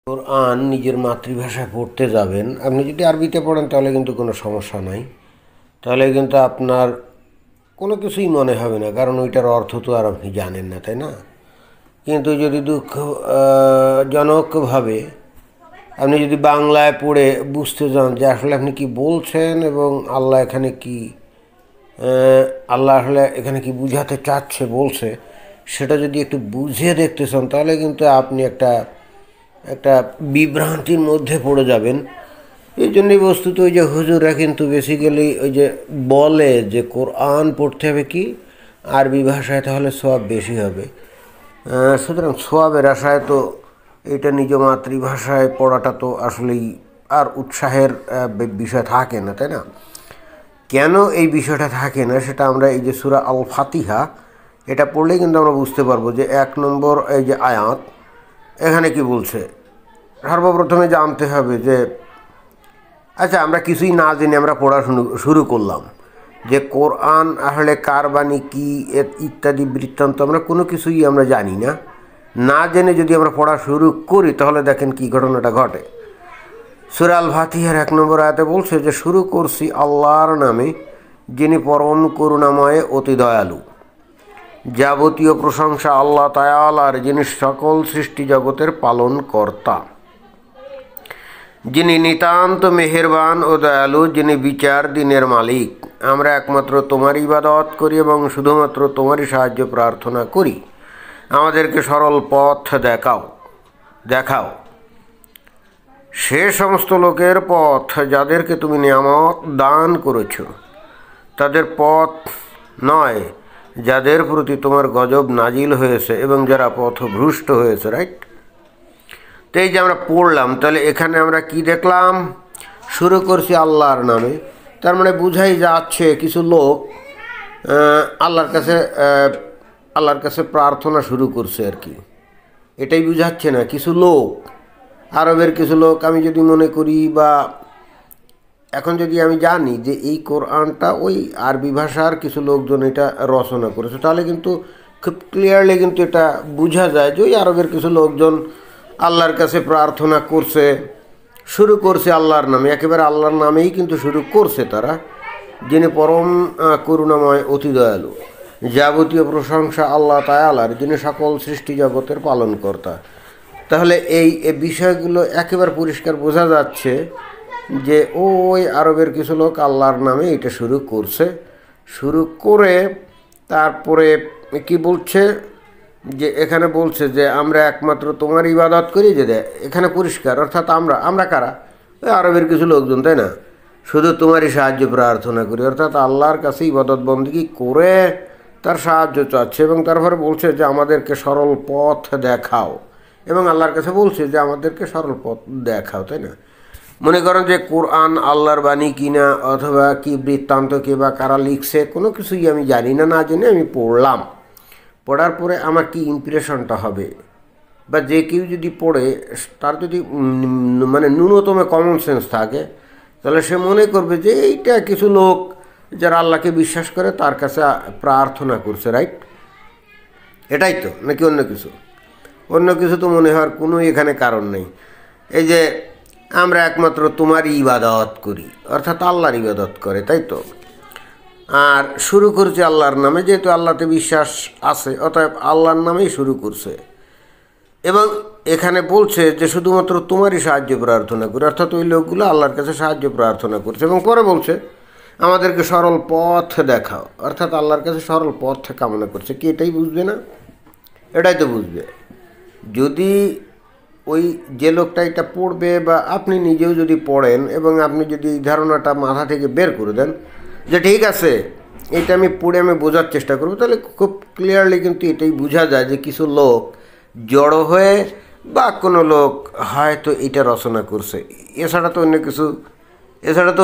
কোরআন নিজের মাতৃভাষায় পড়তে যাবেন, আপনি যদি আরবিতে পড়েন তাহলে কিন্তু কোনো সমস্যা নাই। তাহলে কিন্তু আপনার কোনো কিছুই মনে হবে না, কারণ ওইটার অর্থ তো আর আপনি জানেন না, তাই না? কিন্তু যদি জনকভাবে আপনি যদি বাংলায় পড়ে বুঝতে যান যে আসলে আপনি কি বলছেন এবং আল্লাহ এখানে কি আল্লাহ আসলে এখানে কি বুঝাতে চাচ্ছে বলছে, সেটা যদি একটু বুঝে দেখতে চান তাহলে কিন্তু আপনি একটা একটা বিভ্রান্তির মধ্যে পড়ে যাবেন। এই জন্যই বস্তুত ওই যে হুজুররা কিন্তু বেসিক্যালি ওই যে বলে যে কোরআন পড়তে হবে কি আরবি ভাষায়, তাহলে সওয়াব বেশি হবে। সুতরাং সওয়াবের আশায় তো এটা নিজ মাতৃভাষায় পড়াটা তো আসলেই আর উৎসাহের বিষয় থাকে না, তাই না? কেন এই বিষয়টা থাকে না সেটা আমরা এই যে সূরা আল ফাতিহা এটা পড়লেই কিন্তু আমরা বুঝতে পারবো। যে 1 নম্বর এই যে আয়াত, এখানে কি বলছে? সর্বপ্রথমে জানতে হবে যে আচ্ছা, আমরা কিছুই না জেনে আমরা পড়া শুরু করলাম যে কোরআন আসলে কার বাণী কী ইত্যাদি বৃত্তান্ত আমরা কোনো কিছুই আমরা জানি না। না জেনে যদি আমরা পড়া শুরু করি তাহলে দেখেন কি ঘটনাটা ঘটে। সূরা আল ফাতিহার 1 নম্বর আয়াতে বলছে যে শুরু করছি আল্লাহর নামে, যিনি পরম করুণাময় অতি দয়ালু। যাবতীয় প্রশংসা আল্লাহ তাআলার, যিনি সকল সৃষ্টি জগতের পালন কর্তা, যিনি নিতান্ত মেহেরবান ও দয়ালু, যিনি বিচার দিনের মালিক। আমরা একমাত্র তোমার ইবাদত করি এবং শুধুমাত্র তোমারই সাহায্য প্রার্থনা করি। আমাদেরকে সরল পথ দেখাও সে সমস্ত লোকের পথ যাদেরকে তুমি নিয়ামত দান করেছ, তাদের পথ নয় যাদের প্রতি তোমার গজব নাজিল হয়েছে এবং যারা পথভ্রষ্ট হয়েছে। রাইট? তো এই যে আমরা পড়লাম, তাহলে এখানে আমরা কি দেখলাম? শুরু করছি আল্লাহর নামে, তার মানে বুঝাই যাচ্ছে কিছু লোক আল্লাহর কাছে প্রার্থনা শুরু করছে আর কি। এটাই বুঝাচ্ছে না? কিছু লোক, আরবের কিছু লোক, আমি যদি মনে করি বা এখন যদি আমি জানি যে এই কোরআনটা ওই আরবি ভাষার কিছু লোকজন এটা রচনা করেছে, তাহলে কিন্তু খুব ক্লিয়ারলি কিন্তু এটা বোঝা যায় যে ওই আরবের কিছু লোকজন আল্লাহর কাছে প্রার্থনা করছে, শুরু করছে আল্লাহর নামে, একেবারে আল্লাহর নামেই কিন্তু শুরু করছে তারা, যিনি পরম করুণাময় অতি দয়ালু। যাবতীয় প্রশংসা আল্লাহ তাআলার, যিনি সকল সৃষ্টি জগতের পালনকর্তা। তাহলে এই বিষয়গুলো একেবারে পরিষ্কার বোঝা যাচ্ছে যে ওই আরবের কিছু লোক আল্লাহর নামে এটা শুরু করছে। শুরু করে তারপরে কি বলছে? যে এখানে বলছে যে আমরা একমাত্র তোমার ইবাদত করি। যে এখানে পরিষ্কার, অর্থাৎ আমরা কারা? ওই আরবের কিছু লোকজন, তাই না? শুধু তোমারই সাহায্য প্রার্থনা করি, অর্থাৎ আল্লাহর কাছে ইবাদত বন্দেগী করে তার সাহায্য চাচ্ছে। এবং তারপরে বলছে যে আমাদেরকে সরল পথ দেখাও, এবং আল্লাহর কাছে বলছে যে আমাদেরকে সরল পথ দেখাও, তাই না? মনে করেন যে কোরআন আল্লাহর বাণী কিনা অথবা কি বৃত্তান্ত কে বা কারা লিখছে কোনো কিছুই আমি জানি না, না জেনে আমি পড়লাম। পড়ার পরে আমার কি ইমপ্রেশনটা হবে? বা যে কেউ যদি পড়ে তার যদি মানে ন্যূনতম কমন সেন্স থাকে, তাহলে সে মনে করবে যে এইটা কিছু লোক যারা আল্লাহকে বিশ্বাস করে তার কাছে প্রার্থনা করছে। রাইট? এটাই তো, নাকি অন্য কিছু? অন্য কিছু তো মনে হওয়ার কোনো এখানে কারণ নেই। এই যে আমরা একমাত্র তোমারই ইবাদত করি, অর্থাৎ আল্লাহর ইবাদত করে, তাই তো? আর শুরু করছে আল্লাহর নামে, যেহেতু আল্লাহতে বিশ্বাস আছে অতএব আল্লাহর নামেই শুরু করছে। এবং এখানে বলছে যে শুধুমাত্র তোমারই সাহায্য প্রার্থনা করি, অর্থাৎ ওই লোকগুলো আল্লাহর কাছে সাহায্য প্রার্থনা করছে। এবং পরে বলছে আমাদেরকে সরল পথ দেখাও, অর্থাৎ আল্লাহর কাছে সরল পথ কামনা করছে। কি এটাই বুঝবে না? এটাই তো বুঝবে। যদি ওই যে লোকটা এটা পড়বে বা আপনি নিজেও যদি পড়েন এবং আপনি যদি এই ধারণাটা মাথা থেকে বের করে দেন যে ঠিক আছে এটা আমি পড়ে আমি বোঝার চেষ্টা করবো, তাহলে খুব ক্লিয়ারলি কিন্তু এটাই বোঝা যায় যে কিছু লোক জড়ো হয়ে বা কোনো লোক হয়তো এটা রচনা করছে, এছাড়া তো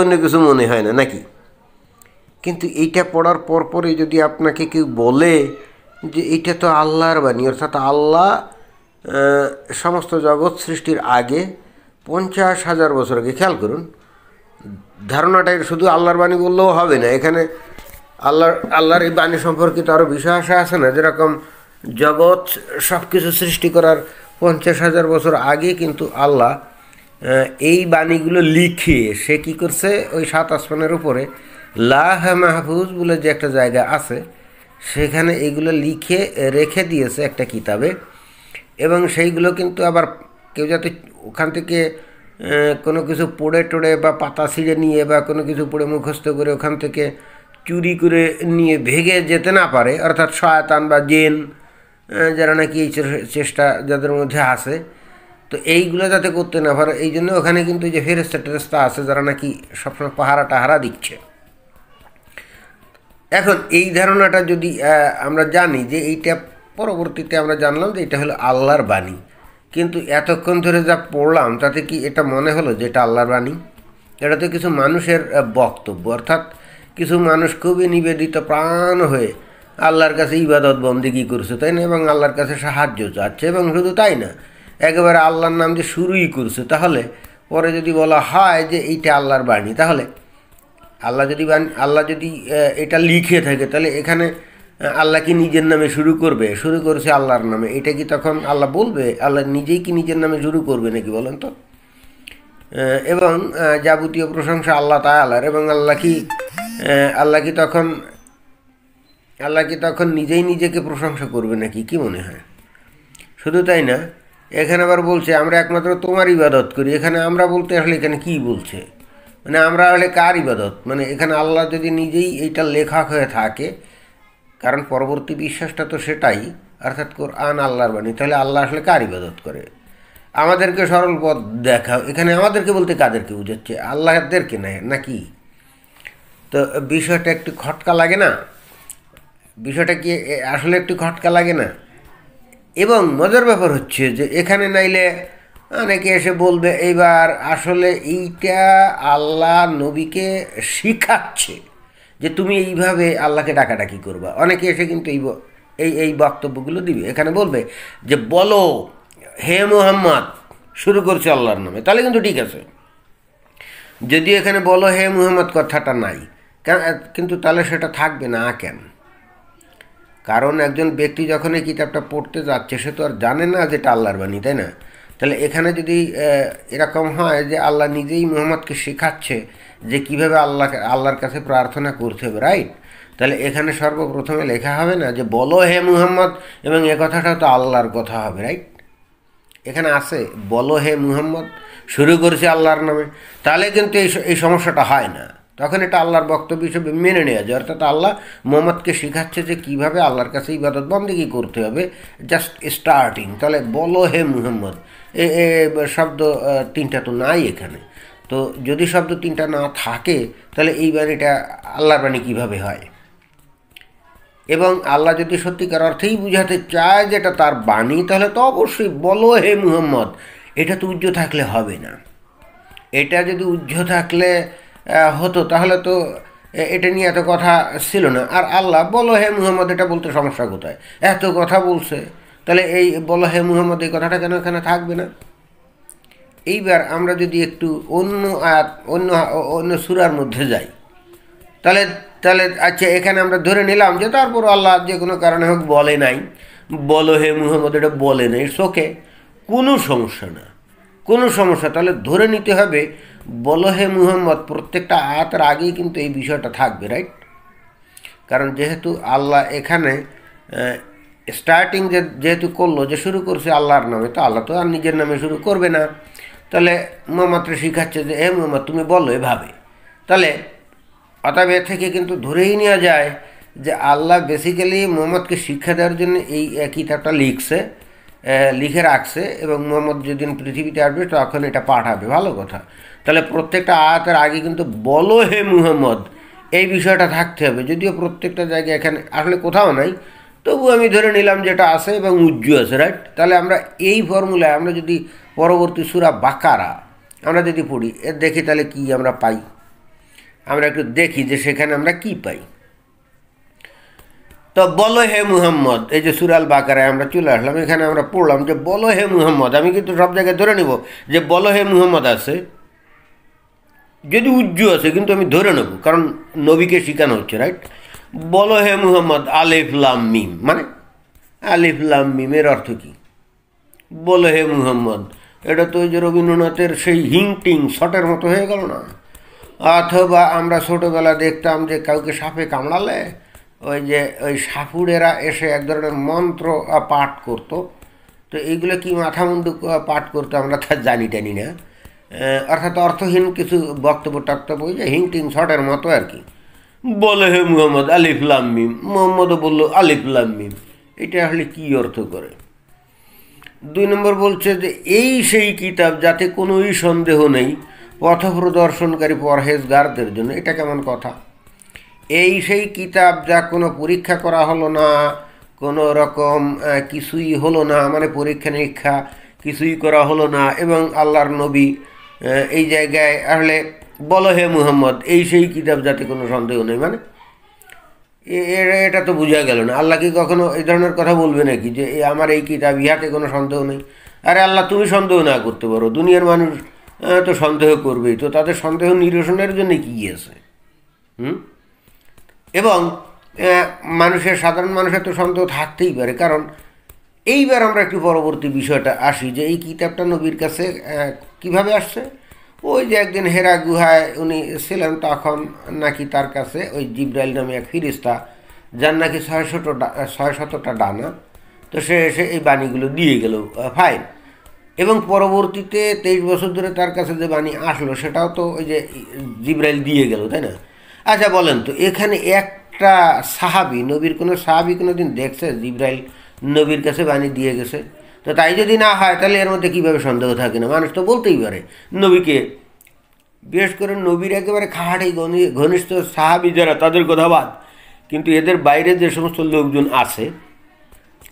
অন্য কিছু মনে হয় না, নাকি? কিন্তু এইটা পড়ার পরপরই যদি আপনাকে কেউ বলে যে এটা তো আল্লাহর বাণী, অর্থাৎ আল্লাহ সমস্ত জগৎ সৃষ্টির আগে 50,000 বছর আগে, খেয়াল করুন ধারণাটাই, শুধু আল্লাহর বাণী বললেও হবে না। এখানে আল্লাহর এই বাণী সম্পর্কিত আরও বিষয় আসা আছে না? যেরকম জগৎ সব কিছু সৃষ্টি করার 50,000 বছর আগে কিন্তু আল্লাহ এই বাণীগুলো লিখে সে কী করছে, ওই 7 আসমানের উপরে লাহ মাহফুজ বলে যে একটা জায়গা আছে, সেখানে এইগুলো লিখে রেখে দিয়েছে একটা কিতাবে। এবং সেইগুলো কিন্তু আবার কেউ যাতে ওখান থেকে কোনো কিছু পড়ে টড়ে বা পাতা ছিঁড়ে নিয়ে বা কোনো কিছু পড়ে মুখস্থ করে ওখান থেকে চুরি করে নিয়ে ভেগে যেতে না পারে, অর্থাৎ শয়তান বা জিন যারা নাকি এই চেষ্টা যাদের মধ্যে আছে, তো এইগুলো যাতে করতে না পারে এই জন্য ওখানে কিন্তু যে ফেরেস্তা টেরেস্তা আছে যারা নাকি সবসময় পাহারা টাহারা দিচ্ছে। এখন এই ধারণাটা যদি আমরা জানি যে এইটা, পরবর্তীতে আমরা জানলাম যে এটা হলো আল্লাহর বাণী, কিন্তু এতক্ষণ ধরে যা পড়লাম তাতে কি এটা মনে হলো যে এটা আল্লাহর বাণী? এটা তো কিছু মানুষের বক্তব্য, অর্থাৎ কিছু মানুষ খুবই নিবেদিত প্রাণ হয়ে আল্লাহর কাছে ইবাদত বন্দেগী করছে, তাই না? এবং আল্লাহর কাছে সাহায্য চাচ্ছে, এবং শুধু তাই না, একেবারে আল্লাহর নাম যে শুরুই করছে। তাহলে পরে যদি বলা হয় যে এইটা আল্লাহর বাণী, তাহলে আল্লাহ যদি এটা লিখে থাকে, তাহলে এখানে আল্লাহ কি নিজের নামে শুরু করছে আল্লাহর নামে, এটা কি তখন আল্লাহ বলবে? আল্লাহ নিজেই কি নিজের নামে শুরু করবে নাকি বলেন তো? এবং যাবতীয় প্রশংসা আল্লাহ তাআলার, এবং আল্লাহ কি তখন নিজেই নিজেকে প্রশংসা করবে নাকি? কি মনে হয়? শুধু তাই না, এখানে আবার বলছে আমরা একমাত্র তোমার ইবাদত করি। এখানে আমরা বলতে আসলে এখানে কি বলছে? মানে আমরা হলে কার ইবাদত? মানে এখানে আল্লাহ যদি নিজেই এইটা লেখক হয়ে থাকে, কারণ পরবর্তী বিশ্বাসটা তো সেটাই, অর্থাৎ কোরআন আল্লাহর বাণী, তাহলে আল্লাহ আসলে কার ইবাদত করে? আমাদেরকে সরল পথ দেখাও। এখানে আমাদেরকে বলতে কাদেরকে বুঝাচ্ছে? আল্লাহদেরকে নাকি? তো বিষয়টা একটু খটকা লাগে না? বিষয়টা কি আসলে একটু খটকা লাগে না? এবং মজার ব্যাপার হচ্ছে যে এখানে নাইলে অনেকে এসে বলবে এইবার আসলে এইটা আল্লাহ নবীকে শিখাচ্ছে যে তুমি এইভাবে আল্লাহকে ডাকাডাকি করবা। অনেকে এসে কিন্তু এই বক্তব্যগুলো দিবে, এখানে বলবে যে বলো হে মুহাম্মদ, শুরু করছে আল্লাহর নামে, তাহলে কিন্তু ঠিক আছে। যদি এখানে বলো হে মুহাম্মদ কথাটা নাই, কিন্তু তাহলে সেটা থাকবে না কেন? কারণ একজন ব্যক্তি যখন এই কিতাবটা পড়তে যাচ্ছে সে তো আর জানে না যেটা আল্লাহর বাণী, তাই না? তাহলে এখানে যদি এরকম হয় যে আল্লাহ নিজেই মুহাম্মদকে শেখাচ্ছে যে কীভাবে আল্লাহর কাছে প্রার্থনা করতে হবে, রাইট? তাহলে এখানে সর্বপ্রথমে লেখা হবে না যে বলো হে মুহাম্মদ, এবং এ কথাটা তো আল্লাহর কথা হবে, রাইট? এখানে আছে বলো হে মুহাম্মদ, শুরু করেছে আল্লাহর নামে, তাহলে কিন্তু এই সমস্যাটা হয় না। তখন এটা আল্লাহর বক্তব্য হিসেবে মেনে নেওয়া যায়, অর্থাৎ আল্লাহ মোহাম্মদকে শেখাচ্ছে যে কীভাবে আল্লাহর কাছে ইবাদত বন্দেগী করতে হবে, জাস্ট স্টার্টিং। তাহলে বলো হে মুহাম্মদ এ শব্দ 3টা তো নাই এখানে। তো যদি শব্দ 3টা না থাকে তাহলে এই বাণীটা আল্লাহর বাণী কীভাবে হয়? এবং আল্লাহ যদি সত্যিকার অর্থেই বুঝাতে চায় যেটা তার বাণী, তাহলে তো অবশ্যই বলো হে মুহাম্মদ, এটা তো উজ্জ্ব থাকলে হবে না। এটা যদি উজ্জ্ব থাকলে হতো তাহলে তো এটা নিয়ে এত কথা ছিল না। আর আল্লাহ বলো হে মুহাম্মদ এটা বলতে সমস্যা কোথায়? এত কথা বলছে, তাহলে এই বলো হে মুহাম্মদ এই কথাটা কেন এখানে থাকবে না? এইবার আমরা যদি একটু অন্য সূরার মধ্যে যাই, তাহলে আচ্ছা, এখানে আমরা ধরে নিলাম যে তারপর আল্লাহ যে কোনো কারণে হোক বলে নাই, বলো হে মুহাম্মদ এটা বলে নাই, ওকে, কোনো সমস্যা না, কোনো সমস্যা। তাহলে ধরে নিতে হবে বলো হে মুহাম্মদ প্রত্যেকটা আয়াতের আগেই কিন্তু এই বিষয়টা থাকবে, রাইট? কারণ যেহেতু আল্লাহ এখানে স্টার্টিং যেহেতু করলো যে শুরু করছে আল্লাহর নামে, তো আল্লাহ তো আর নিজের নামে শুরু করবে না। তাহলে মুহাম্মদকে শিখাচ্ছে যে হে মুহাম্মদ তুমি বলো এভাবে। তাহলে অতএব এ থেকে কিন্তু ধরেই নেওয়া যায় যে আল্লাহ বেসিক্যালি মুহাম্মদকে শিক্ষা দেওয়ার জন্য এই কিতাবটা লিখে রাখছে, এবং মুহাম্মদ যেদিন পৃথিবীতে আসবে তখন এটা পাঠাবে। ভালো কথা। তাহলে প্রত্যেকটা আয়াতের আগে কিন্তু বলো হে মুহাম্মদ এই বিষয়টা থাকতে হবে, যদিও প্রত্যেকটা জায়গায় এখানে আসলে কোথাও নাই, তবু আমি ধরে নিলাম যেটা আছে এবং উজ্জ্ব আছে, রাইট? তাহলে আমরা এই ফর্মুলায় আমরা যদি পরবর্তী সূরা বাকারা আমরা যদি পড়ি দেখি তাহলে কি আমরা পাই। আমরা একটু দেখি যে সেখানে আমরা কি পাই। তো বলো হে মুহাম্মদ, এই যে সূরা আল বাকারায় আমরা চলে আসলাম, এখানে আমরা পড়লাম যে বলো হে মুহাম্মদ। আমি কিন্তু সব জায়গায় ধরে নিব যে বলো হে মুহাম্মদ আছে, যদি উজ্জ্ব আছে কিন্তু আমি ধরে নেব, কারণ নবীকে শেখানো হচ্ছে, রাইট? বলো হে মুহাম্মদ আলিফ লাম মিম, মানে আলিফ লাম মিমের অর্থ কী বলে হে মুহাম্মদ, এটা তো ওই যে রবীন্দ্রনাথের সেই হিংটিং শটের মতো হয়ে গেল না? অথবা আমরা ছোটোবেলা দেখতাম যে কাউকে সাপে কামড়ালে ওই সাপুড়েরা এসে এক ধরনের মন্ত্র পাঠ করতো। তো এইগুলো কি মাথা মুন্ডু পাঠ করতো আমরা তা জানি টানি না। অর্থাৎ অর্থহীন কিছু বক্তব্য টক্তব্য, ওই যে হিংটিং শটের মতো আর কি। বলে হে মুহাম্মদ আলিফ লাম মিম, মুহাম্মদও বললো আলিফ লাম মিম। এটা আসলে কী অর্থ করে? 2 নম্বর বলছে যে এই সেই কিতাব যাতে কোনোই সন্দেহ নেই পথপ্রদর্শনকারী পরহেজগারদের জন্য। এটা কেমন কথা? এই সেই কিতাব যা কোনো পরীক্ষা করা হলো না, কোনো রকম কিছুই হলো না, মানে পরীক্ষা নিরীক্ষা কিছুই করা হলো না, এবং আল্লাহর নবী এই জায়গায় আসলে বলো হে মুহাম্মদ এই সেই কিতাব যাতে কোনো সন্দেহ নেই, মানে এটা তো বোঝা গেল না। আল্লাহ কি কখনো এই ধরনের কথা বলবে নাকি যে আমার এই কিতাব ইহাতে কোনো সন্দেহ নেই? আরে আল্লাহ, তুমি সন্দেহ না করতে পারো, দুনিয়ার মানুষ তো সন্দেহ করবেই, তো তাদের সন্দেহ নিরসনের জন্য কী আছে? এবং সাধারণ মানুষের তো সন্দেহ থাকতেই পারে। কারণ এইবার আমরা একটু পরবর্তী বিষয়টা আসি যে এই কিতাবটা নবীর কাছে কিভাবে আসছে। ওই যে একদিন হেরা গুহায় উনি ছিলেন, তখন নাকি তার কাছে ওই জিব্রাইল নামে এক ফিরিস্তা, যার নাকি 600টা ডানা, তো সে এসে এই বাণীগুলো দিয়ে গেল, ফাইন। এবং পরবর্তীতে 23 বছর ধরে তার কাছে যে বাণী আসলো সেটাও তো ওই যে জিব্রাইল দিয়ে গেল, তাই না? আচ্ছা বলেন তো, এখানে একটা সাহাবি, নবীর কোনো সাহাবি কোনো দিন দেখছে জিব্রাইল নবীর কাছে বাণী দিয়ে গেছে? তো তাই যদি না হয় তাহলে এর মধ্যে কীভাবে সন্দেহ থাকে না? মানুষ তো বলতেই পারে নবীকে, বিশেষ করে নবীর একেবারে খাহাটি ঘনিষ্ঠ সাহাবি যারা, তাদের কথা বাদ, কিন্তু এদের বাইরে যে সমস্ত লোকজন আছে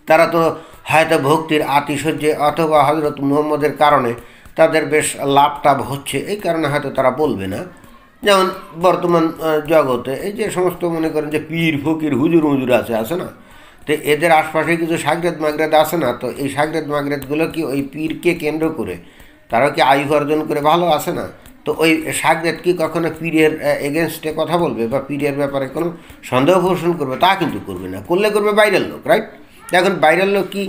তারা তো হয়তো ভক্তির আতিশয্যে অথবা হযরত মুহাম্মদের কারণে তাদের বেশ লাভ টাভ হচ্ছে, এই কারণে হয়তো তারা বলবে না। যেমন বর্তমান জগতে এই যে সমস্ত মনে করেন যে পীর ফকির হুজুর আছে না, তো এদের আশপাশে কিছু সাগরেদ মাগরেদ আছে না, তো এই সাগরেদ মাগরেদগুলো কি ওই পীরকে কেন্দ্র করে তারা কি আয়ু অর্জন করে ভালো আছে না? তো ওই সাগরেদ কি কখনো পীরের এগেনস্টে কথা বলবে বা পীরের ব্যাপারে কোনো সন্দেহ পোষণ করবে? তা কিন্তু করবে না, করলে করবে বাইরের লোক, রাইট? এখন বাইরের লোক কি,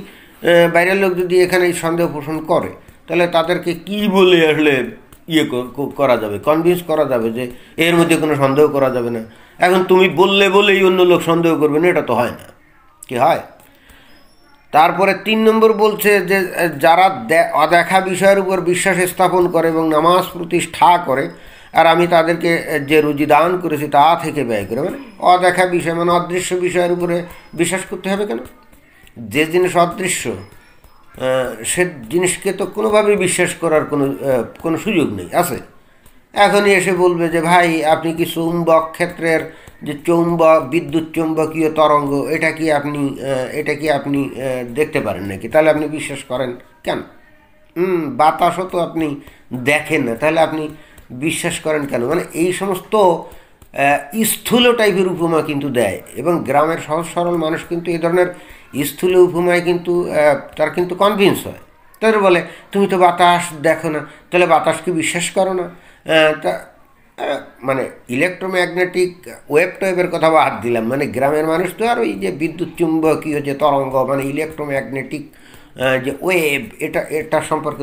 বাইরের লোক যদি এখানে সন্দেহ পোষণ করে তাহলে তাদেরকে কি বলে আসলে করা যাবে, কনভিন্স করা যাবে যে এর মধ্যে কোনো সন্দেহ করা যাবে না? এখন তুমি বললে বলেই অন্য লোক সন্দেহ করবে না, এটা তো হয় না, কি হয়? তারপরে 3 নম্বর বলছে যে যারা অদেখা বিষয়ের উপর বিশ্বাস স্থাপন করে এবং নামাজ প্রতিষ্ঠা করে, আর আমি তাদেরকে যে রুজি দান করেছি তা থেকে ব্যয় করে, মানে অদেখা বিষয় মানে অদৃশ্য বিষয়ের উপরে বিশ্বাস করতে হবে কেন? যে জিনিস অদৃশ্য সে জিনিসকে তো কোনোভাবেই বিশ্বাস করার কোনো সুযোগ নেই, আছে? এখনই এসে বলবে যে ভাই আপনি কি চৌম্বক ক্ষেত্রের যে বিদ্যুৎ চৌম্বকীয় তরঙ্গ এটা কি আপনি দেখতে পারেন নাকি? তাহলে আপনি বিশ্বাস করেন কেন? বাতাসও তো আপনি দেখেন না, তাহলে আপনি বিশ্বাস করেন কেন? মানে এই সমস্ত স্থূল টাইপের উপমা কিন্তু দেয়, এবং গ্রামের সহজ সরল মানুষ কিন্তু এই ধরনের স্থূল উপমায় কিন্তু তার কিন্তু কনভিন্স হয়। তাদের বলে তুমি তো বাতাস দেখো না, তাহলে বাতাসকে বিশ্বাস করো না? তা মানে ইলেকট্রোম্যাগনেটিক ওয়েভের কথা বাদ দিলাম, মানে গ্রামের মানুষ তো আর ওই যে বিদ্যুৎ চুম্বকীয় যে তরঙ্গ মানে ইলেকট্রোম্যাগনেটিক যে ওয়েভ এটা সম্পর্কে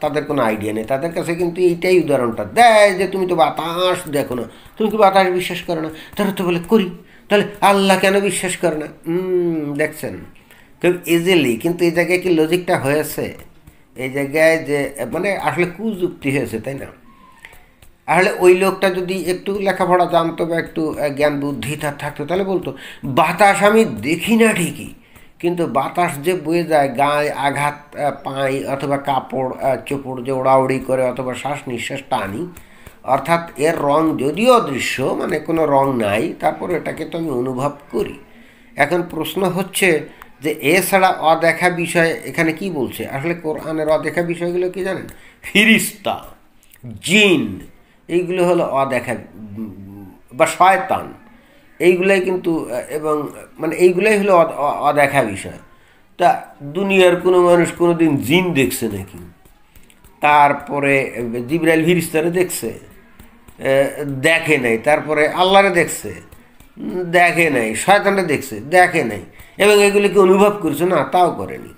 তাদের কোনো আইডিয়া নেই। তাদের কাছে কিন্তু এইটাই উদাহরণটা দেয় যে তুমি তো বাতাস দেখো না, তুমি কি বাতাস বিশ্বাস করো না? তারা তো বলে করি, তাহলে আল্লাহ কেন বিশ্বাস করে না? দেখছেন খুব ইজিলি, কিন্তু এই জায়গায় কি লজিকটা হয়েছে? এই জায়গায় যে মানে আসলে কুযুক্তি হয়েছে, তাই না? আসলে ওই লোকটা যদি একটু লেখাপড়া জানতো বা একটু জ্ঞান বুদ্ধি তার থাকতো তাহলে বলতো বাতাস আমি দেখি না ঠিকই, কিন্তু বাতাস যে বয়ে যায় গায়ে আঘাত পাই অথবা কাপড় চোপড় যে ওড়াউড়ি করে অথবা শ্বাস নিঃশ্বাস টানি, অর্থাৎ এর রং যদিও অদৃশ্য মানে কোনো রং নাই, তারপর এটাকে তো আমি অনুভব করি। এখন প্রশ্ন হচ্ছে যে এছাড়া অদেখা বিষয় এখানে কি বলছে? আসলে কোরআনের অদেখা বিষয়গুলো কি জানেন? ফিরিস্তা, জিন, এইগুলো হলো অদেখা বা শয়তান, এইগুলাই কিন্তু, এবং মানে এইগুলাই হলো অদেখা বিষয়। তা দুনিয়ার কোনো মানুষ কোনো দিন জিন দেখছে নাকি? তারপরে জিবরাইল ফিরিস্তারে দেখছে? দেখে নাই। তারপরে আল্লাহরে দেখছে? দেখে নাই। শয়তানটা দেখছে? দেখে নাই। এবং এগুলিকে অনুভব করছে? না, তাও করেনি।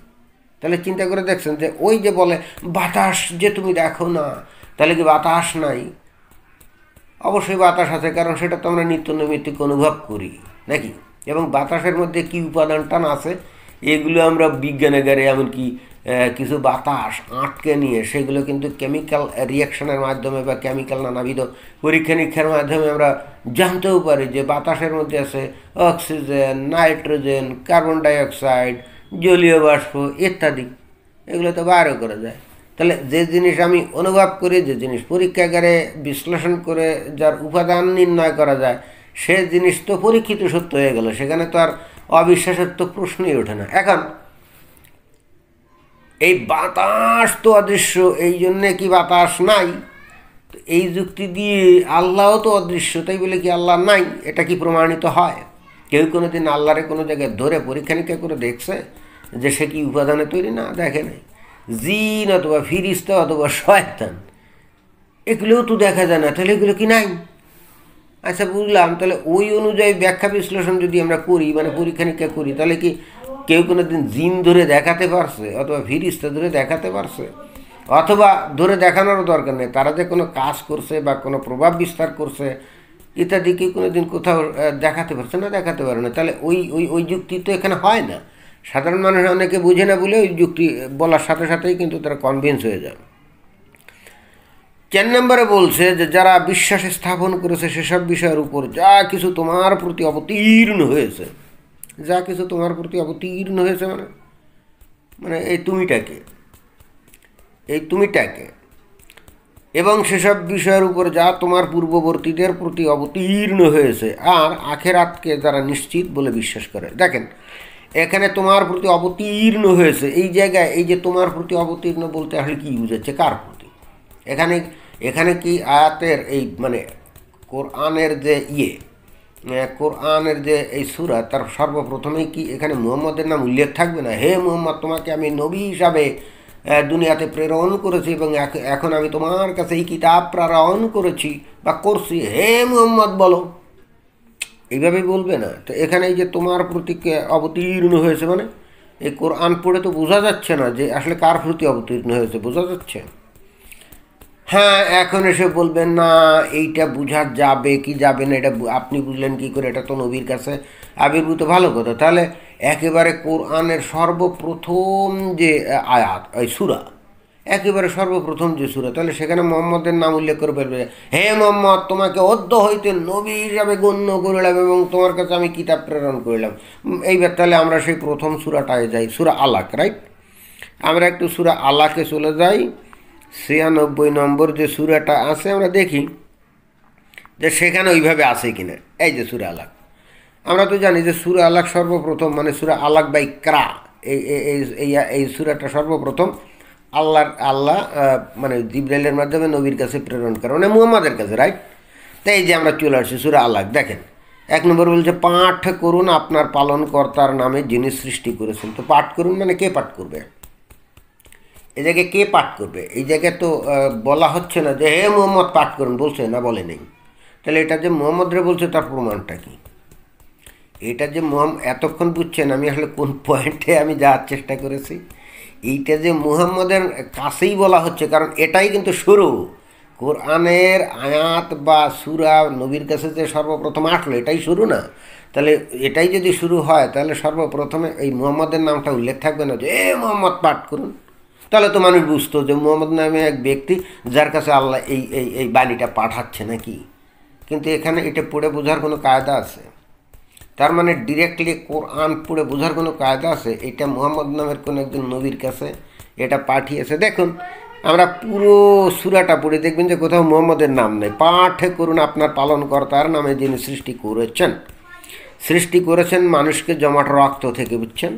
তাহলে চিন্তা করে দেখছেন যে ওই যে বলে বাতাস যে তুমি দেখো না, তাহলে কি বাতাস নাই? অবশ্যই বাতাস আছে, কারণ সেটা তো আমরা নিত্য নৈমিত্তিক অনুভব করি নাকি। এবং বাতাসের মধ্যে কি উপাদানটা আছে এগুলো আমরা বিজ্ঞানাগারে এমনকি কিছু বাতাস আটকে নিয়ে সেগুলো কিন্তু কেমিক্যাল রিয়াকশনের মাধ্যমে বা কেমিক্যাল নানাবিধ পরীক্ষা নিরীক্ষার মাধ্যমে আমরা জানতেও পারি যে বাতাসের মধ্যে আছে অক্সিজেন, নাইট্রোজেন, কার্বন ডাইঅক্সাইড, জলীয় বাষ্প ইত্যাদি। এগুলো তো বাইরও করা যায়। তাহলে যে জিনিস আমি অনুভব করি, যে জিনিস পরীক্ষাগারে বিশ্লেষণ করে যার উপাদান নির্ণয় করা যায়, সে জিনিস তো পরীক্ষিত সত্য হয়ে গেল, সেখানে তো আর অবিশ্বাসের তো প্রশ্নই ওঠে না। এখন এই বাতাস তো অদৃশ্য, এই জন্যে কি বাতাস নাই? তো এই যুক্তি দিয়ে আল্লাহও তো অদৃশ্য, তাই বলে কি আল্লাহ নাই? এটা কি প্রমাণিত হয়? কেউ কোনো দিন আল্লাহরে কোনো জায়গায় ধরে পরীক্ষা নিরীক্ষা করে দেখছে যে সে কি উপাদানে তৈরি? না, দেখে নাই। জিন অথবা ফিরিস্তা অথবা শয়তান, এগুলোও তো দেখা যায় না, তাহলে এগুলো কি নাই? আচ্ছা, বুঝলাম। তাহলে ওই অনুযায়ী ব্যাখ্যা বিশ্লেষণ যদি আমরা করি, মানে পরীক্ষা নিরীক্ষা করি, তাহলে কি কেউ কোনো দিন জিন ধরে দেখাতে পারছে অথবা ফিরিস্তা ধরে দেখাতে পারছে? অথবা ধরে দেখানোরও দরকার নেই, তারা যে কোনো কাজ করছে বা কোনো প্রভাব বিস্তার করছে ইত্যাদি কি কোনো দিন কোথাও দেখাতে পারছে? না, দেখাতে পারে না। তাহলে ওই ওই ওই যুক্তি তো এখানে হয় না। সাধারণ মানুষ অনেকে বুঝে না বলে ওই যুক্তি বলার সাথে সাথেই কিন্তু তারা কনভিন্স হয়ে যায়। 4 নম্বরে বলছে যে যারা বিশ্বাস স্থাপন করেছে সেসব বিষয়ের উপর যা কিছু তোমার প্রতি অবতীর্ণ হয়েছে। যা কিছু তোমার প্রতি অবতীর্ণ হয়েছে মানে মানে এই তুমিটাকে এবং সেসব বিষয়ের উপর যা তোমার পূর্ববর্তীদের প্রতি অবতীর্ণ হয়েছে, আর আখেরাতকে যারা নিশ্চিত বলে বিশ্বাস করে। দেখেন, এখানে তোমার প্রতি অবতীর্ণ হয়েছে, এই জায়গায় এই যে তোমার প্রতি অবতীর্ণ বলতে আসলে কী বুঝাচ্ছে, কার প্রতি? এখানে কি আয়াতের এই মানে কোরআনের যে কোরআনের যে এই সূরা, তার সর্বপ্রথমেই কি এখানে মুহাম্মদের নাম উল্লেখ থাকবে না? হে মুহাম্মদ, তোমাকে আমি নবী হিসাবে দুনিয়াতে প্রেরণ করেছি এবং এখন আমি তোমার কাছে এই কিতাব প্রেরণ করেছি বা করছি, হে মুহাম্মদ বলো, এইভাবেই বলবে না? তো এখানে এই যে তোমার প্রতি অবতীর্ণ হয়েছে, মানে এই কোরআন পড়ে তো বোঝা যাচ্ছে না যে আসলে কার প্রতি অবতীর্ণ হয়েছে, বোঝা যাচ্ছে? হ্যাঁ, এখন এসে বলবেন না এইটা বোঝা যাবে কি যাবে না, এটা আপনি বুঝলেন কি করে, এটা তো নবীর কাছে আবির্ভূত। ভালো কথা, তাহলে একেবারে কোরআনের সর্বপ্রথম যে আয়াত, ওই সূরা, একেবারে সর্বপ্রথম যে সূরা, তাহলে সেখানে মোহাম্মদের নাম উল্লেখ করে বলবে, হে মোহাম্মদ, তোমাকে অদ্য হইতে নবী হিসাবে গণ্য করিলাম এবং তোমার কাছে আমি কিতাব প্রেরণ করিলাম। এইবার তাহলে আমরা সেই প্রথম সূরাটায় যাই, সূরা আলাক, রাইট? আমরা একটু সূরা আলাকে চলে যাই। 96 নম্বর যে সূরাটা আছে, আমরা দেখি যে সেখানে ওইভাবে আছে কিনা। এই যে সূরা আলাক, আমরা তো জানি যে সূরা আলাক সর্বপ্রথম, মানে সূরা আলাক বাই ক্রা, এই সূরাটা সর্বপ্রথম আল্লাহ মানে জিবরাইলের মাধ্যমে নবীর কাছে প্রেরণ করে, মানে মুহাম্মাদের কাছে, রাইট? তাই এই যে আমরা চলে আসছি সূরা আলাক। দেখেন, 1 নম্বর বলছে পাঠ করুন আপনার পালনকর্তার নামে যিনি সৃষ্টি করেছেন। তো পাঠ করুন মানে কে পাঠ করবে? এই জায়গায় কে পাঠ করবে? এই জায়গায় তো বলা হচ্ছে না যে হে মুহাম্মদ পাঠ করুন, বলছে না, বলে নেই। তাহলে এটা যে মুহাম্মদরে বলছে তার প্রমাণটা কি? এটা যে এতক্ষণ বুঝছেন আমি আসলে কোন পয়েন্টে আমি যাওয়ার চেষ্টা করেছি। এইটা যে মুহাম্মদের কাছেই বলা হচ্ছে, কারণ এটাই কিন্তু শুরু। কোরআনের আয়াত বা সূরা নবীর কাছে যে সর্বপ্রথম আসলো, এটাই শুরু না? তাহলে এটাই যদি শুরু হয়, তাহলে সর্বপ্রথমে এই মুহাম্মদের নামটা উল্লেখ থাকবে না যে এ মুহাম্মদ পাঠ করুন? তাহলে তো মানুষ বুঝতো যে মুহাম্মদ নামে এক ব্যক্তি যার কাছে আল্লাহ এই এই এই বাণীটা পাঠাচ্ছে নাকি। কিন্তু এখানে এটা পড়ে বোঝার কোনো কায়দা আছে? তার মানে ডিরেক্টলি কোরআন পড়ে বোঝার কোনো কায়দা আছে এটা মুহাম্মদ নামের কোনো একজন নবীর কাছে এটা পাঠিয়েছে? দেখুন, আমরা পুরো সূরাটা পড়ে দেখবেন যে কোথাও মুহাম্মদের নাম নেই। পাঠ করুন আপনার পালনকর্তার নামে যিনি সৃষ্টি করেছেন মানুষকে জমাট রক্ত থেকে, বুঝছেন?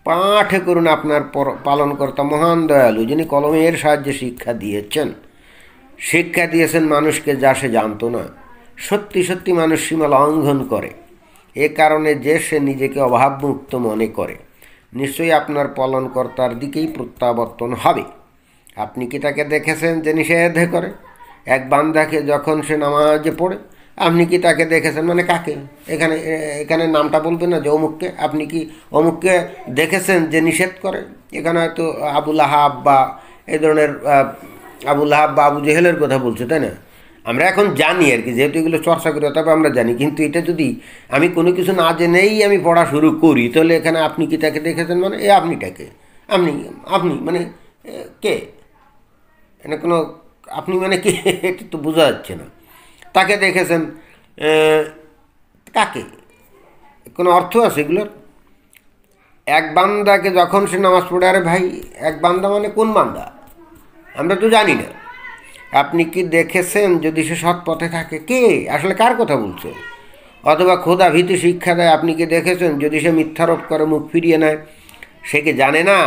পাঠ করুন আপনার পালনকর্তা মহান দয়ালু, যিনি কলমের সাহায্যে শিক্ষা দিয়েছেন মানুষকে যা সে জানতো না। সত্যি সত্যি মানুষ সীমা লঙ্ঘন করে, এ কারণে যে সে নিজেকে অভাবমুক্ত মনে করে। নিশ্চয়ই আপনার পালনকর্তার দিকেই প্রত্যাবর্তন হবে। আপনি কি তাকে দেখেছেন যে নিষেধ করে এক বান্দাকে যখন সে নামাজে পড়ে আপনি কি তাকে দেখেছেন, মানে কাকে? এখানে এখানে নামটা বলবেন না যে অমুককে। আপনি কি অমুককে দেখেছেন যে নিষেধ করে? এখানে হয়তো আবুল আহাব বা এই ধরনের আবুল আহাব বা আবু জেহেলের কথা বলছে, তাই না? আমরা এখন জানি আর কি, যেহেতু এগুলো চর্চা করি তবে আমরা জানি। কিন্তু এটা যদি আমি কোনো কিছু না জেনেই আমি পড়া শুরু করি, তাহলে এখানে আপনি কি তাকে দেখেছেন মানে আপনিটাকে, আপনি আপনি মানে কে? এখানে কোনো আপনি মানে কে এটা তো বোঝা যাচ্ছে না। তাকে দেখেছেন, কাকে? কোনো অর্থ আছে এগুলোর? এক বান্দাকে যখন সে নামাজ পড়ে, আরে ভাই এক বান্দা মানে কোন বান্দা? আমরা তো জানি না। আপনি কি দেখেছেন যদি সে সৎ পথে থাকে? কে আসলে কার কথা বলছে? অথবা খোদা ভীতি শিক্ষা দেয়, আপনি কি দেখেছেন যদি সে মিথ্যারোপ করে মুখ ফিরিয়ে নেয়? সে কি জানে না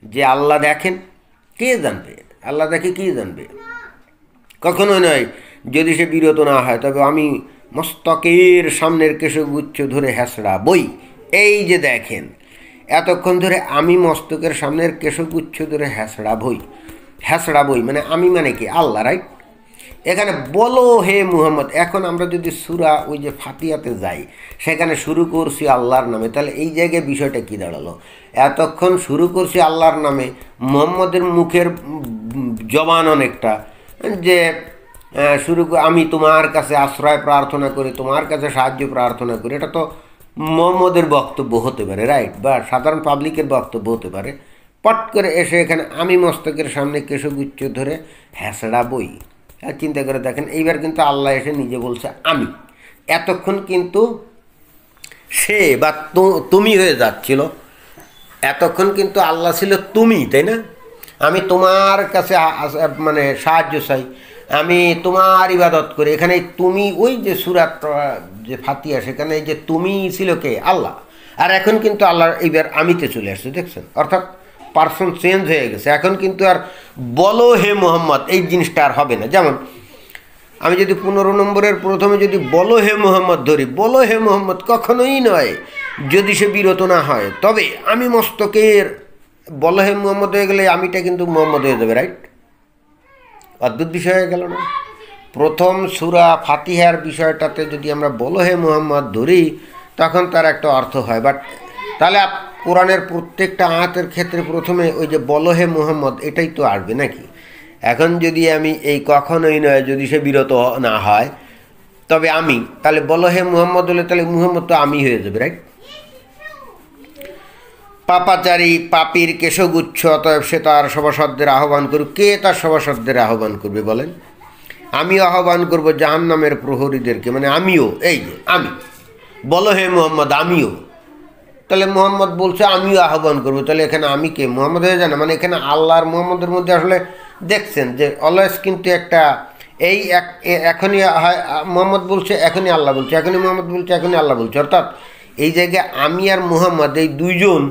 যে আল্লাহ দেখেন? কে জানবে? আল্লাহ দেখে কে জানবে? কখনোই নয়। যদি সে বিরত না হয় তবে আমি মস্তকের সামনের কেশগুচ্ছ ধরে হ্যাঁসড়া বই। এই যে দেখেন, এতক্ষণ ধরে আমি মস্তকের সামনের কেশগুচ্ছ ধরে হ্যাঁসড়া বই। হ্যাঁসড়া বই মানে আমি মানে কি? আল্লাহ, রাইট? এখানে বলো হে মুহাম্মদ। এখন আমরা যদি সূরা ওই যে ফাতিহাতে যাই, সেখানে শুরু করছি আল্লাহর নামে, তাহলে এই জায়গায় বিষয়টা কী দাঁড়ালো? এতক্ষণ শুরু করছি আল্লাহর নামে, মুহাম্মদের মুখের জবান অনেকটা যে আমি তোমার কাছে আশ্রয় প্রার্থনা করি, তোমার কাছে সাহায্য প্রার্থনা করি। এটা তো মুহাম্মদের বক্তব্য হতে পারে, রাইট? বা সাধারণ পাবলিকের বক্তব্য হতে পারে। পট করে এসে এখানে আমি মস্তকের সামনে কেশগুচ্ছ ধরে হ্যাঁসড়া বই। চিন্তা করে দেখেন, এইবার কিন্তু আল্লাহ এসে নিজে বলছে আমি। এতক্ষণ কিন্তু সে বা তুমি হয়ে যাচ্ছিল, এতক্ষণ কিন্তু আল্লাহ ছিল তুমি, তাই না? আমি তোমার কাছে মানে সাহায্য চাই, আমি তোমার ইবাদত করি। এখানে তুমি ওই যে সূরাত যে ফাতিহা, সেখানে এই যে তুমি ছিল কে? আল্লাহ। আর এখন কিন্তু আল্লাহর এইবার আমিতে চলে আসছে, দেখছেন? অর্থাৎ পার্সন চেঞ্জ হয়ে গেছে। এখন কিন্তু আর বলো হে মোহাম্মদ এই জিনিসটা আর হবে না। যেমন আমি যদি 15 নম্বরের প্রথমে যদি বলো হে মোহাম্মদ ধরি, বলো হে মোহাম্মদ কখনোই নয় যদি সে বিরত না হয়। তবে আমি মস্তকের বলো হে মোহাম্মদ হয়ে গেলে আমিটা কিন্তু মোহাম্মদ হয়ে যাবে, রাইট? অদ্ভুত বিষয় হয়ে গেল না? প্রথম সূরা ফাতিহার বিষয়টাতে যদি আমরা বলো হে মোহাম্মদ ধরি, তখন তার একটা অর্থ হয়। বাট তাহলে কোরআনের প্রত্যেকটা আয়াতের ক্ষেত্রে প্রথমে ওই যে বলো হে মোহাম্মদ এটাই তো আসবে নাকি? এখন যদি আমি এই কখনোই নয় যদি সে বিরত না হয় তবে আমি, তাহলে বলো হে মুহাম্মদ হলে তাহলে মুহাম্মদ তো আমি হয়ে যাবে, রাইট? পাপাচারী পাপীর কেশগুচ্ছ, অতএব সে তার সভাসদদের আহ্বান করুক। কে তার সভাসদদের আহ্বান করবে বলেন? আমিও আহ্বান করব জাহান্নামের প্রহরীদেরকে, মানে আমিও, এই যে আমি বলো হে মুহাম্মদ আমিও। তাহলে মুহাম্মদ বলছে আমিও আহ্বান করবো, তাহলে এখানে আমি কে? মুহাম্মদ হয়ে যায় না? মানে এখানে আল্লাহ আর মুহাম্মদের মধ্যে আসলে দেখছেন যে অলওয়েজ কিন্তু একটা এই এখনই হয় মুহাম্মদ বলছে, এখনই আল্লাহ বলছে, এখনই মুহাম্মদ বলছে, এখনই আল্লাহ বলছে। অর্থাৎ এই জায়গায় আমি আর মুহাম্মদ এই দুইজন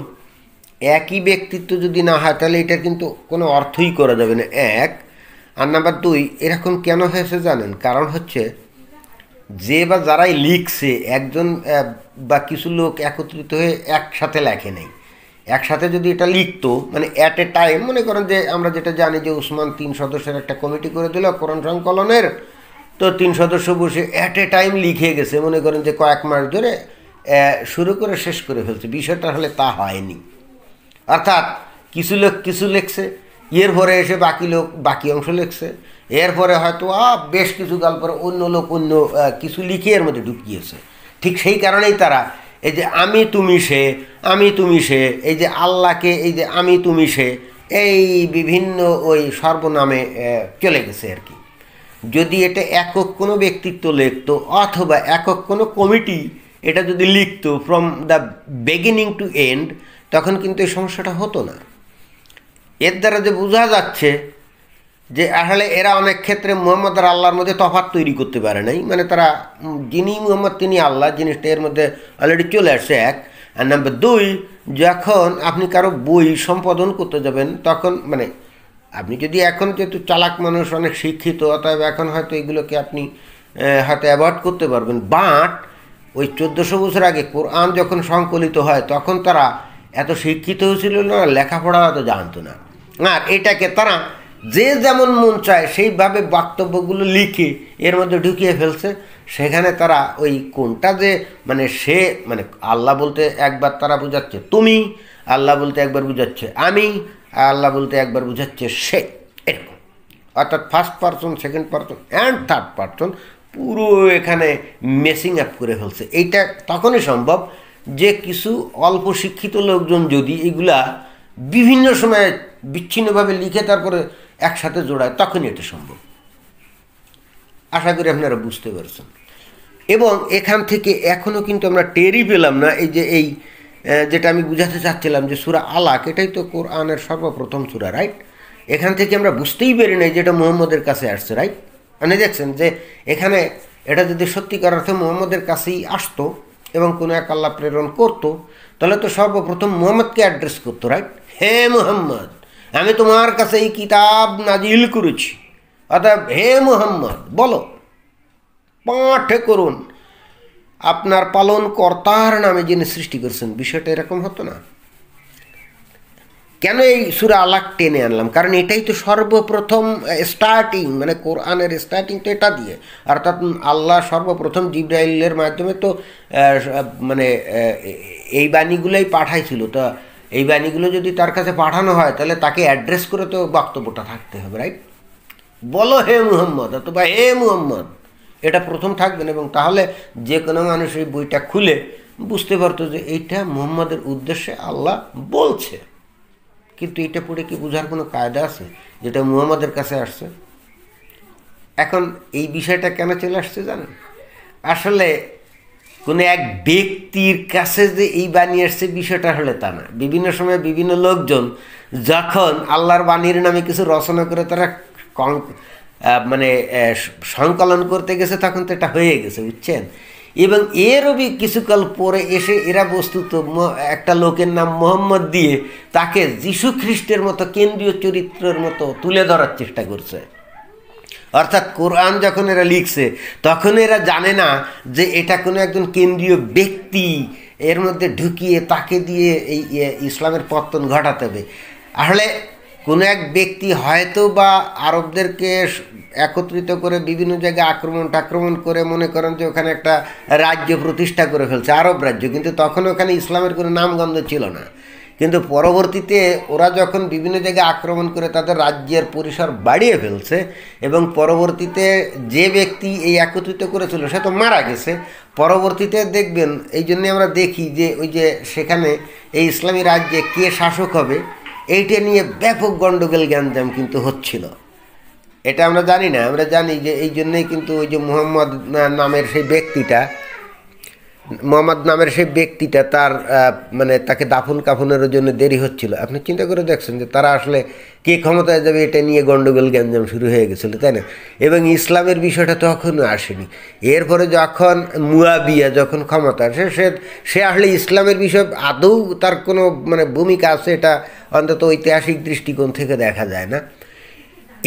একই ব্যক্তিত্ব যদি না হয় তাহলে এটার কিন্তু কোনো অর্থই করা যাবে না, এক। আর নাম্বার দুই, এরকম কেন হয়েছে জানেন? কারণ হচ্ছে যে বা যারাই লিখছে, একজন বা কিছু লোক একত্রিত হয়ে একসাথে লেখে নেই। একসাথে যদি এটা লিখতো মানে অ্যাট এ টাইম, মনে করেন যে আমরা যেটা জানি যে উসমান 3 সদস্যের একটা কমিটি করে দিল কোরআন সংকলনের, তো 3 সদস্য বসে অ্যাট এ টাইম লিখে গেছে, মনে করেন যে কয়েক মাস ধরে শুরু করে শেষ করে ফেলছে। বিষয়টা হলে তা হয়নি। অর্থাৎ কিছু লোক কিছু লিখছে, এর পরে এসে বাকি লোক বাকি অংশ লিখছে, এরপরে হয়তো বেশ কিছু কাল পরে অন্য লোক অন্য কিছু লিখে এর মধ্যে ঢুকিয়েছে। ঠিক সেই কারণেই তারা এই যে আমি তুমি সে, আমি তুমি সে, এই যে আল্লাহকে এই যে আমি তুমি সে, এই বিভিন্ন ওই সর্বনামে চলে গেছে আর কি। যদি এটা একক কোনো ব্যক্তিত্ব লিখতো অথবা একক কোনো কমিটি এটা যদি লিখতো from the beginning to end, তখন কিন্তু এই সমস্যাটা হতো না। এর দ্বারা যে বোঝা যাচ্ছে যে আসলে এরা অনেক ক্ষেত্রে মুহাম্মদ আর আল্লাহর মধ্যে তফাৎ তৈরি করতে পারে নাই। মানে তারা যিনি মুহাম্মদ তিনি আল্লাহ, জিনিসটা এর মধ্যে অলরেডি চলে আসছে, এক। আর নাম্বার দুই, যখন আপনি কারো বই সম্পাদন করতে যাবেন তখন মানে আপনি যদি এখন যেহেতু চালাক মানুষ অনেক শিক্ষিত, অতএব এখন হয়তো এগুলোকে আপনি হয়তো অ্যাভয়েড করতে পারবেন। বাট ওই 1400 বছর আগে কোরআন যখন সংকলিত হয় তখন তারা এত শিক্ষিত হয়েছিল না, লেখাপড়া তো জানতো না। আর এটাকে তারা যে যেমন মন চায় সেইভাবে বক্তব্যগুলো লিখে এর মধ্যে ঢুকিয়ে ফেলছে। সেখানে তারা ওই কোনটা যে মানে সে মানে আল্লাহ বলতে একবার তারা বুঝাচ্ছে তুমি, আল্লাহ বলতে একবার বুঝাচ্ছে আমি, আল্লাহ বলতে একবার বুঝাচ্ছে সে, এরকম। অর্থাৎ first person, second person and third person পুরো এখানে মেসিং আপ করে ফেলছে। এইটা তখনই সম্ভব যে কিছু অল্প শিক্ষিত লোকজন যদি এগুলা বিভিন্ন সময়ে বিচ্ছিন্নভাবে লিখে তারপরে একসাথে জোড়ায়, তখনই এটা সম্ভব। আশা করি আপনারা বুঝতে পারছেন। এবং এখান থেকে এখনও কিন্তু আমরা টেরই পেলাম না এই যে এই যেটা আমি বুঝাতে চাচ্ছিলাম যে সূরা আলাক, এটাই তো কোরআনের সর্বপ্রথম সূরা, রাইট? এখান থেকে আমরা বুঝতেই পারি না যে এটা মুহাম্মদের কাছে আসছে, রাইট? মানে দেখছেন যে এখানে এটা যদি সত্যিকার অর্থে মুহাম্মদের কাছেই আসতো এবং কোনো এক আল্লাহ প্রেরণ করতো, তাহলে তো সর্বপ্রথম মুহাম্মদকে অ্যাড্রেস করতো, রাইট? হে মুহাম্মদ, আমি তোমার কাছে এই কিতাব নাজিল করেছি, অর্থাৎ হে মুহাম্মদ বলো, পাঠ করুন আপনার পালন কর্তার নামে যিনি সৃষ্টি করছেন। বিষয়টা এরকম হতো না। কেন এই সূরা আলাক টেনে আনলাম? কারণ এটাই তো সর্বপ্রথম স্টার্টিং, মানে কোরআনের স্টার্টিং তো এটা দিয়ে। অর্থাৎ আল্লাহ সর্বপ্রথম জিবরাইলের মাধ্যমে তো মানে এই বাণীগুলোই পাঠাইছিল। তো এই বাণীগুলো যদি তার কাছে পাঠানো হয় তাহলে তাকে অ্যাড্রেস করে তো বক্তব্যটা থাকতে হবে, রাইট? বলো হে মুহাম্মদ অথবা হে মুহাম্মদ, এটা প্রথম থাকবেন। এবং তাহলে যে কোনো মানুষ এই বইটা খুলে বুঝতে পারতো যে এইটা মুহাম্মদের উদ্দেশ্যে আল্লাহ বলছে। কিন্তু এটা পড়ে কি বোঝার কোনো কায়দা আছে যেটা মুহাম্মদের কাছে আসছে? এখন এই বিষয়টা কেন চলে আসছে জানেন? আসলে কোনো এক ব্যক্তির কাছে যে এই বাণী আসছে বিষয়টা হলে তা না। বিভিন্ন সময় বিভিন্ন লোকজন যখন আল্লাহর বাণীর নামে কিছু রচনা করে তারা মানে সংকলন করতে গেছে, তখন তো এটা হয়ে গেছে, বুঝছেন? এবং এরও কিছুকাল পরে এসে এরা বস্তুত একটা লোকের নাম মোহাম্মদ দিয়ে তাকে যীশু খ্রিস্টের মতো কেন্দ্রীয় চরিত্রের মতো তুলে ধরার চেষ্টা করছে। অর্থাৎ কোরআন যখন এরা লিখছে তখন এরা জানে না যে এটা কোনো একজন কেন্দ্রীয় ব্যক্তি এর মধ্যে ঢুকিয়ে তাকে দিয়ে এই ইসলামের পতন ঘটাতে হবে। আসলে কোনো এক ব্যক্তি হয়তো বা আরবদেরকে একত্রিত করে বিভিন্ন জায়গায় আক্রমণ করে মনে করেন যে ওখানে একটা রাজ্য প্রতিষ্ঠা করে ফেলছে, আরব রাজ্য। কিন্তু তখন ওখানে ইসলামের কোনো নামগন্ধ ছিল না। কিন্তু পরবর্তীতে ওরা যখন বিভিন্ন জায়গায় আক্রমণ করে তাদের রাজ্যের পরিসর বাড়িয়ে ফেলছে এবং পরবর্তীতে যে ব্যক্তি এই একত্রিত করেছিল সে তো মারা গেছে। পরবর্তীতে দেখবেন, এই জন্যে আমরা দেখি যে ওই যে সেখানে এই ইসলামী রাজ্যে কে শাসক হবে এইটা নিয়ে ব্যাপক গণ্ডগোল গ্যাঞ্জাম কিন্তু হচ্ছিল। এটা আমরা জানি না, আমরা জানি যে এই জন্যই কিন্তু ওই যে মোহাম্মদ নামের সেই ব্যক্তিটা তার মানে তাকে দাফন কাফনের জন্য দেরি হচ্ছিল। আপনি চিন্তা করে দেখছেন যে তারা আসলে কে ক্ষমতায় যাবে এটা নিয়ে গণ্ডগোল গ্যাঞ্জাম শুরু হয়ে গেছিলো, তাই না? এবং ইসলামের বিষয়টা তখনও আসেনি। এরপরে যখন মুয়াবিয়া যখন ক্ষমতা আসে সে আসলে ইসলামের বিষয় আদৌ তার কোনো মানে ভূমিকা আছে এটা অন্তত ঐতিহাসিক দৃষ্টিকোণ থেকে দেখা যায় না।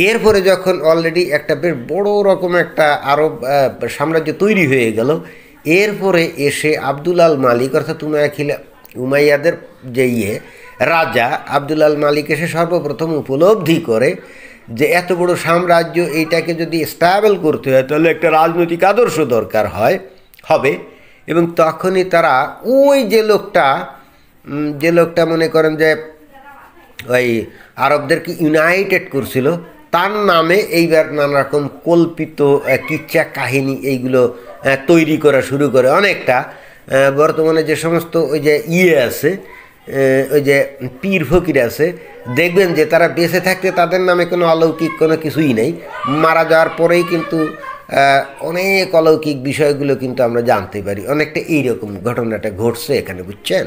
এরপরে যখন অলরেডি একটা বেশ বড় রকম একটা আরব সাম্রাজ্য তৈরি হয়ে গেল, এরপরে এসে আব্দুল আল মালিক অর্থাৎ উমাইয়াদের যে রাজা আব্দুল আল মালিক এসে সর্বপ্রথম উপলব্ধি করে যে এত বড় সাম্রাজ্য এইটাকে যদি স্টেবল করতে হয় তাহলে একটা রাজনৈতিক আদর্শ দরকার হবে। এবং তখনই তারা ওই যে লোকটা মনে করেন যে ওই আরবদেরকে ইউনাইটেড করছিল, তার নামে এইবার নানা রকম কল্পিত কিচ্ছা কাহিনী এইগুলো তৈরি করা শুরু করে। অনেকটা বর্তমানে যে সমস্ত ওই যে আছে ওই যে পীর ফকির আছে, দেখবেন যে তারা বেঁচে থাকতে তাদের নামে কোনো অলৌকিক কোনো কিছুই নেই, মারা যাওয়ার পরেই কিন্তু অনেক অলৌকিক বিষয়গুলো কিন্তু আমরা জানতে পারি। অনেকটা এইরকম ঘটনাটা ঘটছে এখানে, বুঝছেন?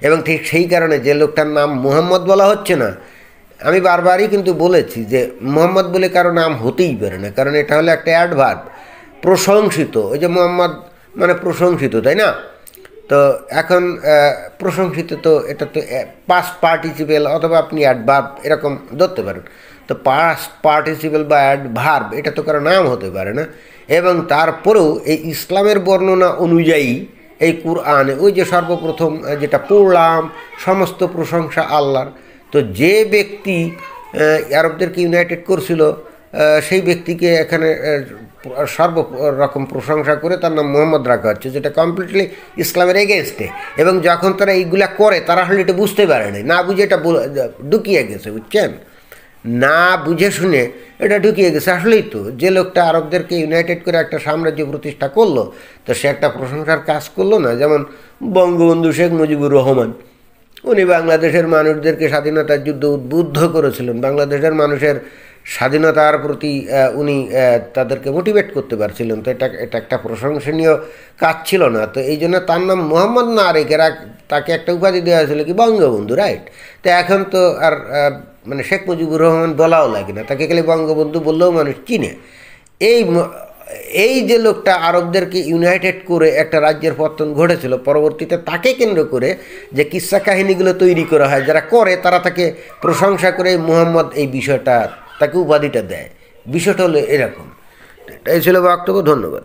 এবং ঠিক সেই কারণে যে লোকটার নাম মুহাম্মদ বলা হচ্ছে না, আমি বারবারই কিন্তু বলেছি যে মুহাম্মদ বলে কারো নাম হতেই পারে না, কারণ এটা হলো একটা অ্যাডভার্ব, প্রশংসিত। ওই যে মুহাম্মদ মানে প্রশংসিত, তাই না? তো এখন প্রশংসিত তো এটা তো পাস্ট পার্টিসিপেল অথবা আপনি অ্যাডভার্ব এরকম ধরতে পারেন। তো পাস্ট পার্টিসিপেল বা অ্যাডভার্ব এটা তো কারো নাম হতে পারে না। এবং তারপরেও এই ইসলামের বর্ণনা অনুযায়ী এই কুরআনে ওই যে সর্বপ্রথম যেটা পড়লাম, সমস্ত প্রশংসা আল্লাহর। তো যে ব্যক্তি আরবদেরকে ইউনাইটেড করছিল, সেই ব্যক্তিকে এখানে সর্বরকম প্রশংসা করে তার নাম মোহাম্মদ রাখা হচ্ছে, যেটা কমপ্লিটলি ইসলামের এগেনস্টে। এবং যখন তারা এইগুলা করে তারা আসলে এটা বুঝতে পারে না বুঝে এটা ঢুকিয়ে গেছে, বুঝছেন, না বুঝে শুনে এটা ঢুকিয়ে গেছে। আসলেই তো যে লোকটা আরবদেরকে ইউনাইটেড করে একটা সাম্রাজ্য প্রতিষ্ঠা করলো, তো সে একটা প্রশংসার কাজ করলো না? যেমন বঙ্গবন্ধু শেখ মুজিবুর রহমান, উনি বাংলাদেশের মানুষদেরকে স্বাধীনতার যুদ্ধ উদ্বুদ্ধ করেছিলেন, বাংলাদেশের মানুষের স্বাধীনতার প্রতি উনি তাদেরকে মোটিভেট করতে পারছিলেন। তো এটা একটা প্রশংসনীয় কাজ ছিল না? তো এই জন্য তার নাম মোহাম্মদ না রেখে তাকে একটা উপাধি দেওয়া হয়েছিল কি বঙ্গবন্ধু, রাইট? তো এখন তো আর মানে শেখ মুজিবুর রহমান বলাও লাগে না, তাকে খালি বঙ্গবন্ধু বললেও মানুষ চিনে। এই যে লোকটা আরবদেরকে ইউনাইটেড করে একটা রাজ্যের পতন ঘটেছিল, পরবর্তীতে তাকে কেন্দ্র করে যে কিস্সা কাহিনীগুলো তৈরি করা হয়, যারা করে তারা তাকে প্রশংসা করে মুহাম্মদ এই বিষয়টা, তাকে উপাধিটা দেয়। বিষয়টা হলো এরকম। এটাই ছিল বক্তব্য। ধন্যবাদ।